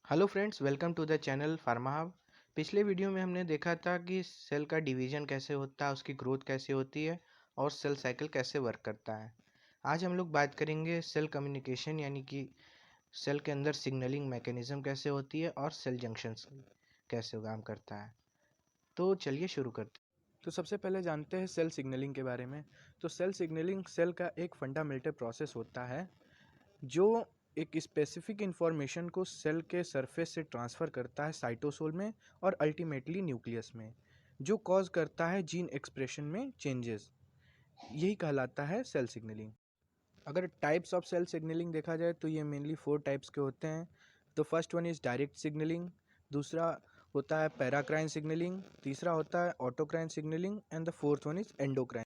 Hello friends, welcome to the channel pharma hub. पिछले video में हमने देखा था कि सेल का डिवीजन कैसे होता है, उसकी ग्रोथ कैसे होती है और सेल साइकिल कैसे वर्क करता है। आज हम लोग बात करेंगे सेल कम्युनिकेशन यानी कि सेल के अंदर सिग्नलिंग मैकेनिज्म कैसे होती है और सेल जंक्शंस कैसे काम करता है। तो चलिए शुरू करते हैं। तो सबसे पहले जानते हैं सेल सिग्नलिंग के बारे में। तो सेल सिग्नलिंग सेल का एक फंडामेंटल प्रोसेस होता है जो एक स्पेसिफिक इंफॉर्मेशन को सेल के सरफेस से ट्रांसफ़र करता है साइटोसोल में और अल्टीमेटली न्यूक्लियस में, जो कॉज करता है जीन एक्सप्रेशन में चेंजेस। यही कहलाता है सेल सिग्नलिंग। अगर टाइप्स ऑफ सेल सिग्नलिंग देखा जाए तो ये मेनली 4 टाइप्स के होते हैं। The first one is direct signalling, दूसरा होता है पैराक्राइन सिग्नलिंग, तीसरा होता है autocrine signalling and the fourth one is endocrine.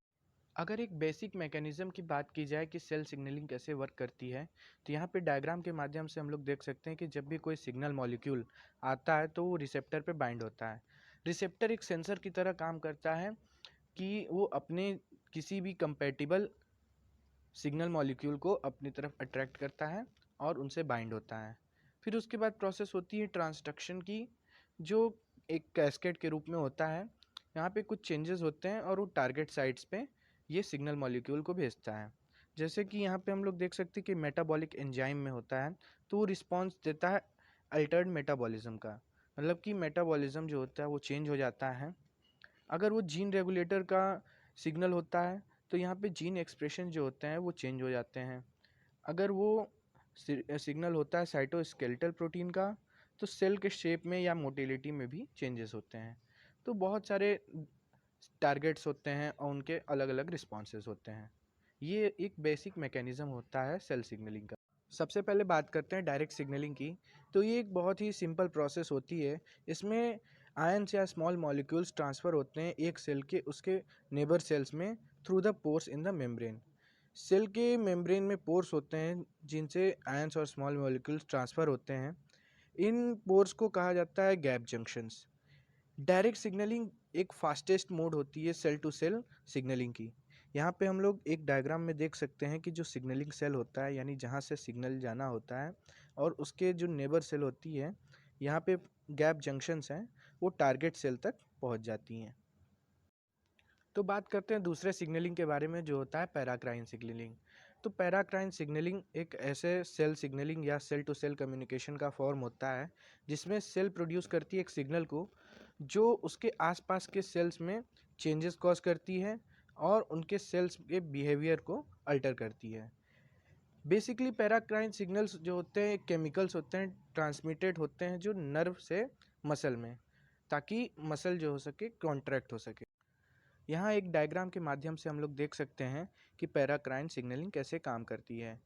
अगर एक बेसिक मैकेनिज्म की बात की जाए कि सेल सिग्नलिंग कैसे वर्क करती है, तो यहाँ पे डायग्राम के माध्यम से हम लोग देख सकते हैं कि जब भी कोई सिग्नल मॉलिक्यूल आता है तो वो रिसेप्टर पे बाइंड होता है। रिसेप्टर एक सेंसर की तरह काम करता है कि वो अपने किसी भी कंपैटिबल सिग्नल मॉलिक्यूल को अपनी तरफ अट्रैक्ट करता है और उनसे बाइंड होता है। फिर उसके बाद प्रोसेस होती है ट्रांसडक्शन की, जो एक कैस्केड के रूप में होता है। यहाँ पे कुछ चेंजेस होते हैं और वो टारगेट साइट्स पे ये सिग्नल मॉलिक्यूल को भेजता है। जैसे कि यहाँ पे हम लोग देख सकते हैं कि मेटाबॉलिक एंजाइम में होता है, तो वो रिस्पॉन्स देता है अल्टर्ड मेटाबॉलिज्म का, मतलब कि मेटाबॉलिज्म जो होता है वो चेंज हो जाता है। अगर वो जीन रेगुलेटर का सिग्नल होता है तो यहाँ पे जीन एक्सप्रेशन जो होते हैं वो चेंज हो जाते हैं। अगर वो सिग्नल होता है साइटोस्केलेटल प्रोटीन का, तो सेल के शेप में या मोटिलिटी में भी चेंजेस होते हैं। तो बहुत सारे टारगेट्स होते हैं और उनके अलग अलग रिस्पॉन्सेज होते हैं। ये एक बेसिक मैकेनिज्म होता है सेल सिग्नलिंग का। सबसे पहले बात करते हैं डायरेक्ट सिग्नलिंग की। तो ये एक बहुत ही सिंपल प्रोसेस होती है। इसमें आयंस या स्मॉल मॉलिक्यूल्स ट्रांसफ़र होते हैं एक सेल के उसके नेबर सेल्स में through the pores in the membrane. Cell के मेम्ब्रेन में पोर्स होते हैं जिनसे आयंस और स्मॉल मॉलिक्यूल्स ट्रांसफ़र होते हैं। इन पोर्स को कहा जाता है गैप जंक्शंस। डायरेक्ट सिग्नलिंग एक फास्टेस्ट मोड होती है सेल टू सेल सिग्नलिंग की। यहाँ पे हम लोग एक डायग्राम में देख सकते हैं कि जो सिग्नलिंग सेल होता है, यानी जहाँ से सिग्नल जाना होता है, और उसके जो नेबर सेल होती है, यहाँ पे गैप जंक्शंस हैं, वो टारगेट सेल तक पहुँच जाती हैं। तो बात करते हैं दूसरे सिग्नलिंग के बारे में जो होता है पैराक्राइन सिग्नलिंग। तो पैराक्राइन सिग्नलिंग एक ऐसे सेल सिग्नलिंग या सेल टू सेल कम्युनिकेशन का फॉर्म होता है जिसमें सेल प्रोड्यूस करती है एक सिग्नल को जो उसके आसपास के सेल्स में चेंजेस कॉज करती है और उनके सेल्स के बिहेवियर को अल्टर करती है। बेसिकली पैराक्राइन सिग्नल्स जो होते हैं केमिकल्स होते हैं, ट्रांसमिटेड होते हैं जो नर्व से मसल में, ताकि मसल जो हो सके कॉन्ट्रैक्ट हो सके। यहाँ एक डायग्राम के माध्यम से हम लोग देख सकते हैं कि पैराक्राइन सिग्नलिंग कैसे काम करती है।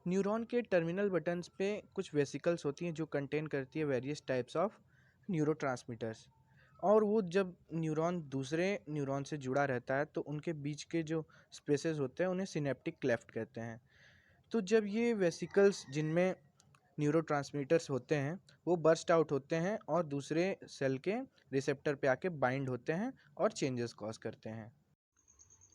न्यूरॉन के टर्मिनल बटन्स पे कुछ वेसिकल्स होती हैं जो कंटेन करती है वेरियस टाइप्स ऑफ न्यूरोट्रांसमीटर्स, और वो जब न्यूरॉन दूसरे न्यूरॉन से जुड़ा रहता है तो उनके बीच के जो स्पेसेस होते हैं उन्हें सिनेप्टिक क्लेफ्ट कहते हैं। तो जब ये वेसिकल्स जिनमें न्यूरोट्रांसमीटर्स होते हैं वो बर्स्ट आउट होते हैं और दूसरे सेल के रिसेप्टर पे आके बाइंड होते हैं और चेंजेस कॉज करते हैं।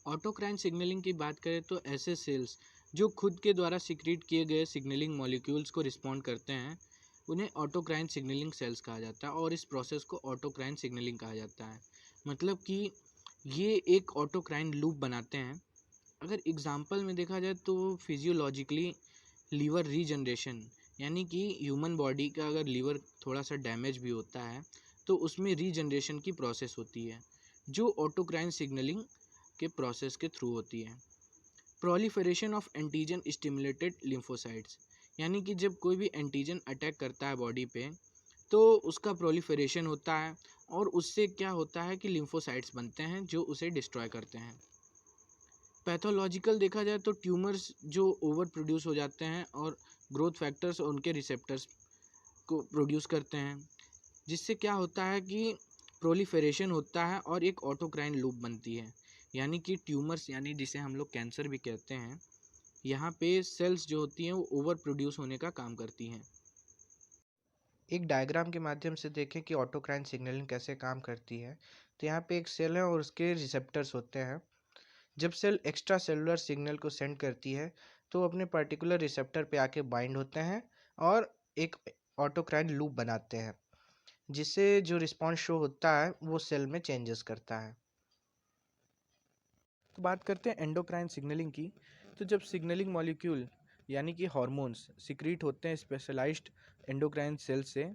ऑटोक्राइन सिग्नलिंग की बात करें तो ऐसे सेल्स जो खुद के द्वारा सिक्रीट किए गए सिग्नलिंग मॉलिक्यूल्स को रिस्पॉन्ड करते हैं उन्हें ऑटोक्राइन सिग्नलिंग सेल्स कहा जाता है और इस प्रोसेस को ऑटोक्राइन सिग्नलिंग कहा जाता है। मतलब कि ये एक ऑटोक्राइन लूप बनाते हैं। अगर एग्जांपल में देखा जाए तो फिजियोलॉजिकली लीवर रीजनरेशन, यानी कि ह्यूमन बॉडी का अगर लीवर थोड़ा सा डैमेज भी होता है तो उसमें रीजनरेशन की प्रोसेस होती है जो ऑटोक्राइन सिग्नलिंग के प्रोसेस के थ्रू होती है। Proliferation of antigen stimulated lymphocytes, यानी कि जब कोई भी एंटीजन अटैक करता है बॉडी पे तो उसका प्रोलिफरेशन होता है और उससे क्या होता है कि लिम्फोसाइट्स बनते हैं जो उसे डिस्ट्रॉय करते हैं। पैथोलॉजिकल देखा जाए तो ट्यूमर्स जो ओवर प्रोड्यूस हो जाते हैं और ग्रोथ फैक्टर्स और उनके रिसेप्टर्स को प्रोड्यूस करते हैं, जिससे क्या होता है कि प्रोलिफरेशन होता है और एक ऑटोक्राइन लूप बनती है। यानी कि ट्यूमर्स, यानी जिसे हम लोग कैंसर भी कहते हैं, यहाँ पे सेल्स जो होती हैं वो ओवर प्रोड्यूस होने का काम करती हैं। एक डायग्राम के माध्यम से देखें कि ऑटोक्राइन सिग्नलिंग कैसे काम करती है। तो यहाँ पे एक सेल है और उसके रिसेप्टर्स होते हैं। जब सेल एक्स्ट्रा सेलुलर सिग्नल को सेंड करती है तो अपने पर्टिकुलर रिसेप्टर पे आके बाइंड होते हैं और एक ऑटोक्राइन लूप बनाते हैं, जिससे जो रिस्पॉन्स शो होता है वो सेल में चेंजेस करता है। तो बात करते हैं एंडोक्राइन सिग्नलिंग की। तो जब सिग्नलिंग मॉलिक्यूल यानी कि हार्मोन्स सिक्रीट होते हैं स्पेशलाइज्ड एंडोक्राइन सेल से,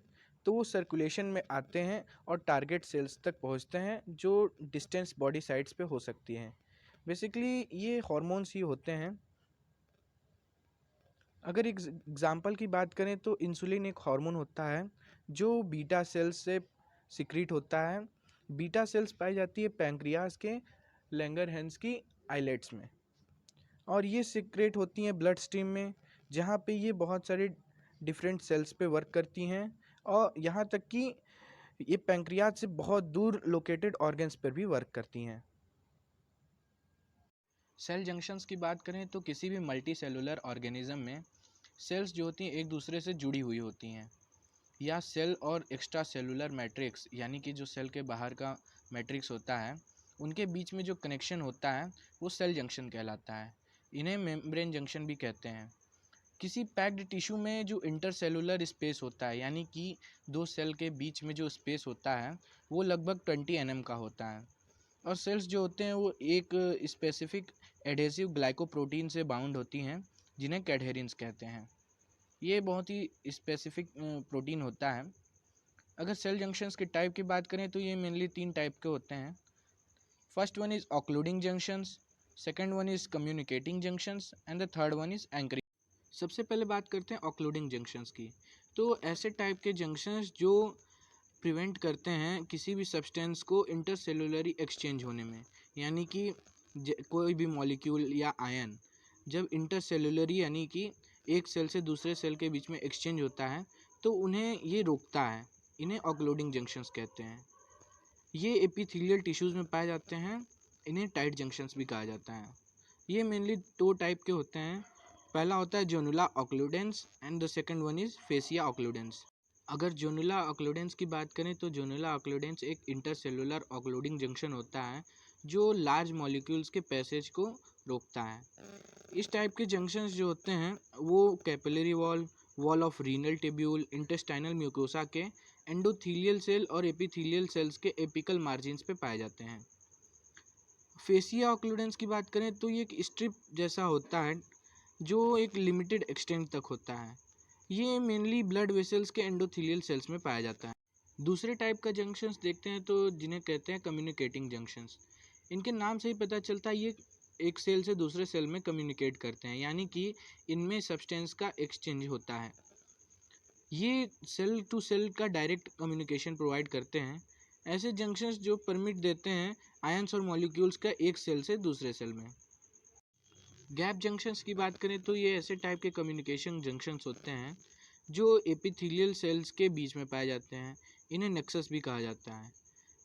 तो वो सर्कुलेशन में आते हैं और टारगेट सेल्स तक पहुंचते हैं, जो डिस्टेंस बॉडी साइट्स पे हो सकती हैं। बेसिकली ये हार्मोन्स ही होते हैं। अगर एग्जाम्पल की बात करें तो इंसुलिन एक हार्मोन होता है जो बीटा सेल्स से सिक्रीट होता है। बीटा सेल्स पाई जाती है पैंक्रियाज के लैंगरहैंस की आइलेट्स में, और ये सिक्रेट होती हैं ब्लड स्ट्रीम में, जहाँ पे ये बहुत सारे डिफरेंट सेल्स पे वर्क करती हैं, और यहाँ तक कि ये पैंक्रियाज से बहुत दूर लोकेटेड ऑर्गन्स पर भी वर्क करती हैं। सेल जंक्शंस की बात करें तो किसी भी मल्टी सेलुलर ऑर्गेनिज्म में सेल्स जो होती हैं एक दूसरे से जुड़ी हुई होती हैं, या सेल और एक्स्ट्रा सेलुलर मैट्रिक्स यानी कि जो सेल के बाहर का मैट्रिक्स होता है उनके बीच में जो कनेक्शन होता है वो सेल जंक्शन कहलाता है। इन्हें मेम्ब्रेन जंक्शन भी कहते हैं। किसी पैक्ड टिश्यू में जो इंटरसेलुलर स्पेस होता है यानी कि दो सेल के बीच में जो स्पेस होता है वो लगभग 20 mm का होता है, और सेल्स जो होते हैं वो एक स्पेसिफिक एडेसिव ग्लाइकोप्रोटीन से बाउंड होती हैं जिन्हें कैडहेरिन्स कहते हैं। ये बहुत ही स्पेसिफिक प्रोटीन होता है। अगर सेल जंक्शंस के टाइप की बात करें तो ये मेनली 3 टाइप के होते हैं। First one is ऑक्लूडिंग junctions, second one is communicating junctions and the third one is anchoring. सबसे पहले बात करते हैं ऑक्लूडिंग जंक्शंस की। तो ऐसे टाइप के जंक्शंस जो प्रिवेंट करते हैं किसी भी सब्सटेंस को इंटरसेलुलरी एक्सचेंज होने में, यानी कि कोई भी मॉलिक्यूल या आयन जब इंटरसेलुलरी यानी कि एक सेल से दूसरे सेल के बीच में एक्सचेंज होता है तो उन्हें ये रोकता है। इन्हें ऑक्लूडिंग जंक्शंस कहते हैं। ये एपिथेलियल टिश्यूज़ में पाए जाते हैं। इन्हें टाइट जंक्शंस भी कहा जाता है। ये मेनली 2 टाइप के होते हैं। पहला होता है zonula occludens and the second one is fascia occludens. अगर जोनुला ऑक्लूडेंस की बात करें तो जोनुला ऑक्लूडेंस एक इंटरसेलुलर ऑक्लूडिंग जंक्शन होता है जो लार्ज मॉलिक्यूल्स के पैसेज को रोकता है। इस टाइप के जंक्शंस जो होते हैं वो capillary wall, wall of renal tubule, intestinal mucosa के एंडोथीलियल सेल और एपिथेलियल सेल्स के एपिकल मार्जिन्स पे पाए जाते हैं। फेसिया ऑक्लूडेंस की बात करें तो ये एक स्ट्रिप जैसा होता है जो एक लिमिटेड एक्सटेंट तक होता है। ये मेनली ब्लड वेसल्स के एंडोथीलियल सेल्स में पाया जाता है। दूसरे टाइप का जंक्शंस देखते हैं तो जिन्हें कहते हैं कम्युनिकेटिंग जंक्शंस। इनके नाम से ही पता चलता है ये एक सेल से दूसरे सेल में कम्युनिकेट करते हैं, यानी कि इनमें सब्सटेंस का एक्सचेंज होता है। ये सेल टू सेल का डायरेक्ट कम्युनिकेशन प्रोवाइड करते हैं। ऐसे जंक्शंस जो परमिट देते हैं आयंस और मॉलिक्यूल्स का एक सेल से दूसरे सेल में। गैप जंक्शंस की बात करें तो ये ऐसे टाइप के कम्युनिकेशन जंक्शंस होते हैं जो एपिथेलियल सेल्स के बीच में पाए जाते हैं। इन्हें नेक्सस भी कहा जाता है।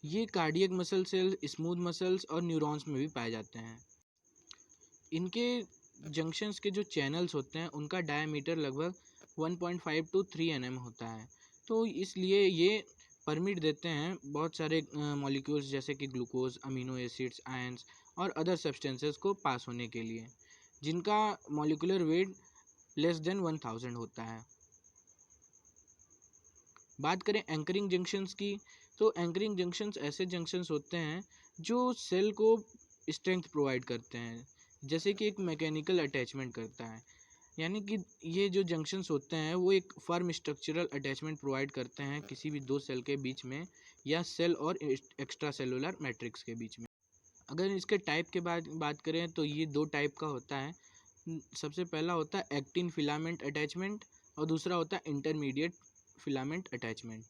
ये cardiac muscle cell, smooth muscles और न्यूरॉन्स में भी पाए जाते हैं। इनके जंक्शंस के जो चैनल्स होते हैं उनका डायमीटर लगभग 1.5 to 3 mm होता है। तो इसलिए ये परमिट देते हैं बहुत सारे मॉलिक्यूल्स जैसे कि ग्लूकोज, अमीनो एसिड्स, आयंस और अदर सब्सटेंसेस को पास होने के लिए, जिनका मॉलिक्यूलर वेट लेस देन 1000 होता है। बात करें एंकरिंग जंक्शंस की, तो एंकरिंग जंक्शंस ऐसे जंक्शंस होते हैं जो सेल को स्ट्रेंथ प्रोवाइड करते हैं, जैसे कि एक मैकेनिकल अटैचमेंट करता है। यानी कि ये जो जंक्शंस होते हैं वो एक फर्म स्ट्रक्चरल अटैचमेंट प्रोवाइड करते हैं किसी भी दो सेल के बीच में या सेल और एक्स्ट्रा सेलुलर मैट्रिक्स के बीच में। अगर इसके टाइप के बात करें तो ये 2 टाइप का होता है। सबसे पहला होता है एक्टिन फिलामेंट अटैचमेंट और दूसरा होता है intermediate filament attachment.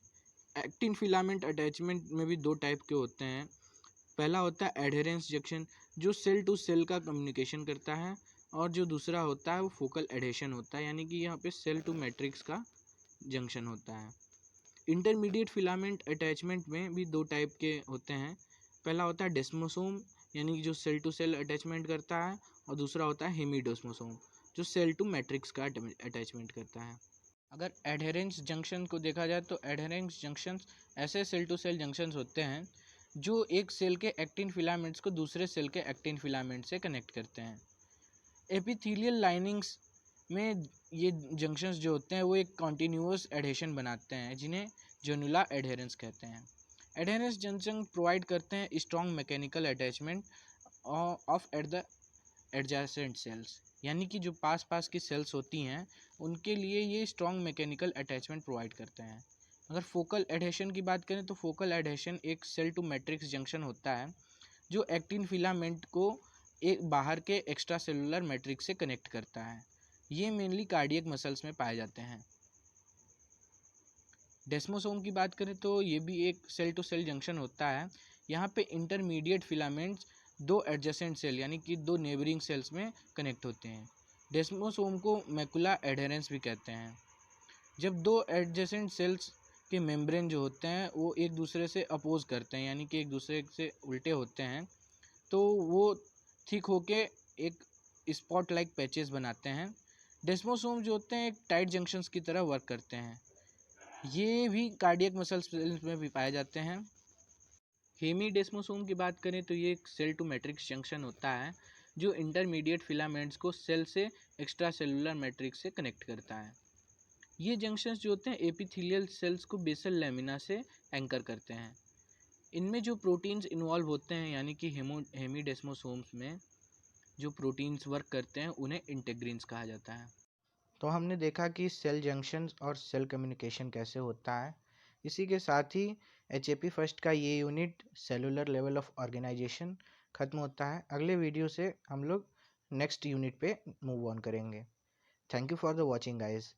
Actin filament attachment में भी 2 टाइप के होते हैं। पहला होता है एडहेरेंस जंक्शन जो सेल टू सेल का कम्युनिकेशन करता है, और जो दूसरा होता है वो फोकल एडहेशन होता है, यानी कि यहाँ पे सेल टू मैट्रिक्स का जंक्शन होता है। इंटरमीडिएट फिलामेंट अटैचमेंट में भी 2 टाइप के होते हैं। पहला होता है डेस्मोसोम यानी कि जो सेल टू सेल अटैचमेंट करता है, और दूसरा होता है हेमिडोस्मोसोम जो सेल टू मैट्रिक्स का अटैचमेंट करता है। अगर एडहेरेंस जंक्शन को देखा जाए तो एडहेरेंस जंक्शंस ऐसे सेल टू सेल जंक्शंस होते हैं जो एक सेल के एक्टिन फिलामेंट्स को दूसरे सेल के एक्टिन फिलामेंट से कनेक्ट करते हैं। एपिथेलियल लाइनिंग्स में ये जंक्शंस जो होते हैं वो एक कॉन्टीन्यूअस एडहेशन बनाते हैं जिन्हें जोनुला एडहेरेंस कहते हैं। एडहेरेंस जंक्शन प्रोवाइड करते हैं strong mechanical attachment of at the adjacent sales, यानी कि जो पास पास की सेल्स होती हैं उनके लिए ये स्ट्रॉन्ग मैकेनिकल अटैचमेंट प्रोवाइड करते हैं। अगर फोकल एडहेशन की बात करें तो फोकल एडहेशन एक सेल टू मैट्रिक्स जंक्शन होता है जो एक्टिन फिलामेंट को एक बाहर के एक्स्ट्रा सेलुलर मैट्रिक्स से कनेक्ट करता है। ये मेनली कार्डियक मसल्स में पाए जाते हैं। डेस्मोसोम की बात करें तो ये भी एक सेल टू सेल जंक्शन होता है। यहाँ पे इंटरमीडिएट फिलामेंट्स दो एडजेसेंट सेल यानी कि दो नेबरिंग सेल्स में कनेक्ट होते हैं। डेस्मोसोम को मैकुला एडहेरेंस भी कहते हैं। जब दो एडजेसेंट सेल्स के मेम्ब्रेन जो होते हैं वो एक दूसरे से अपोज करते हैं यानी कि एक दूसरे से उल्टे होते हैं तो वो थिक होके एक स्पॉट लाइक पैचेस बनाते हैं। डेस्मोसोम जो होते हैं एक टाइट जंक्शंस की तरह वर्क करते हैं। ये भी कार्डियक मसल्स में भी पाए जाते हैं। हेमीडेस्मोसोम की बात करें तो ये एक सेल टू मैट्रिक्स जंक्शन होता है जो इंटरमीडिएट फिलामेंट्स को सेल से एक्स्ट्रा सेलुलर मैट्रिक्स से कनेक्ट करता है। ये जंक्शंस जो होते हैं एपिथेलियल सेल्स को बेसल लैमिना से एंकर करते हैं। इनमें जो प्रोटीन्स इन्वॉल्व होते हैं यानी कि हेमीडेस्मोसोम्स में जो प्रोटीन्स वर्क करते हैं उन्हें इंटेग्रिन्स कहा जाता है। तो हमने देखा कि सेल जंक्शंस और सेल कम्युनिकेशन कैसे होता है। इसी के साथ ही HAP फर्स्ट का ये unit cellular level of organisation ख़त्म होता है। अगले वीडियो से हम लोग नेक्स्ट यूनिट पे मूव ऑन करेंगे। Thank you for the watching guys.